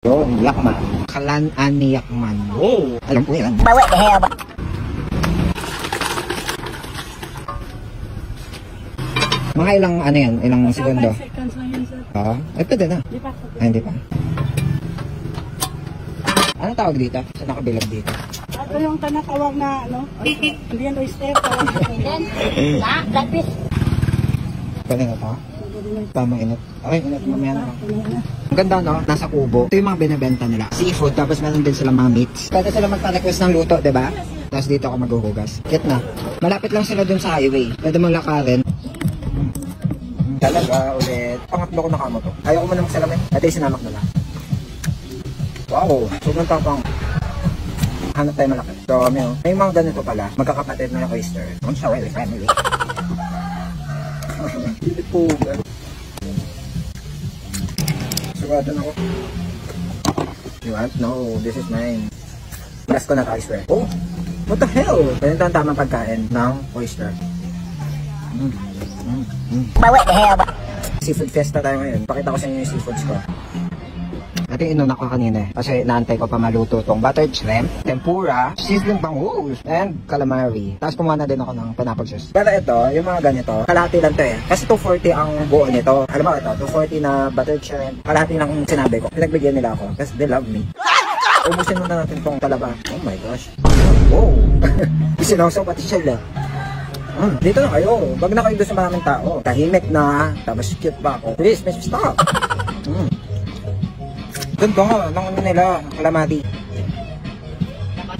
Yung yakman. Kalan-an ni yakman. Oh, alam ko yan. Bawa the hell. Mga ilang ano yan? Ilang segundo? 5 seconds lang yun, sir. Oo. Ay, pwede na. Di pa. Ay, hindi pa. Anong tawag dito? Sa nakabilog dito? Ito yung tanatawag na, ano? Indian oyster. Then, black fish. Pwede na to? Tamang init. Okay, init. Mamaya na. Ang ganda, no? Nasa kubo. Ito yung mga binibenta nila. Seafood, tapos meron din silang mga meats. Pwede sila magpa-request ng luto, diba? Tapos dito ako maghuhugas. Kit na. Malapit lang sila dun sa highway. Pwede mong lakarin. Talaga, ulit. Pangatlo ko na kamo to. Ayaw ko muna magsalamin. Ito yung sinamak na lang. Wow, sobrang tapang. Hanap tayo malaki. So, may mga ganito pala. Magkakapatid na yung oyster. I'm sorry, family. Hindi po. Sugatan ako. You want? No, this is mine. Last ko na to, oyster. Oh, what the hell? Ganito ang tamang pagkain ng oyster. Bawa the hell. Seafood fiesta tayo ngayon. Pakita ko sa inyo yung seafoods ko. Ito yung inuna ko kanina kasi naantay ko pa maluto itong buttered shrimp, tempura, sizzling bangus, and calamari. Tapos kumuha na din ako ng pineapple sauce. Pero ito, yung mga ganito, kalahati lang to eh. Kasi 240 ang buo nito. Alam mo ito, 240 na buttered shrimp, kalahati lang yung sinabi ko. Pinagbigyan nila ako kasi they love me. Ubusin muna natin itong talaba. Oh my gosh. Oh! Sinawsaw pati siya lang. Dito na kayo. Wag na kayo doon sa maraming tao. Tahimik na. Tapos cute pa ako. Please, Miss Stop. Ganda nga. Nang ano nila. Calamari.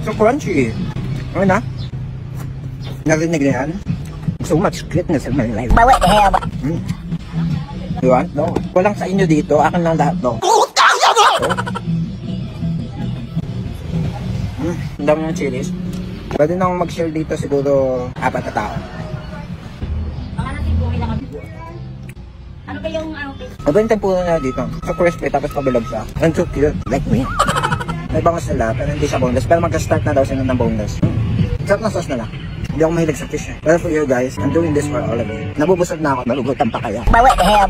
So crunchy. Ano na? Narinig na yan? So much sweetness in my life. Bawa the hell. You want? No. Walang sa inyo dito. Akin lang lahat. No. Ang dami ng chilies. Pwede nang mag-share dito siguro 4 na tao. Baka natin buhay na kami. Ano ba yung Aba yung tempura na dito. So crispy tapos pabilog siya. And so cute. Like me. May bangus sila pero hindi siya boneless. Pero mag-start na daw sila ng boneless. Sarap na sauce na lang. Hindi ako mahilig sa fish eh. Pero for you guys, I'm doing this for all of you. Nabubusog na ako. Malugutan pa kaya. Bawa the hell.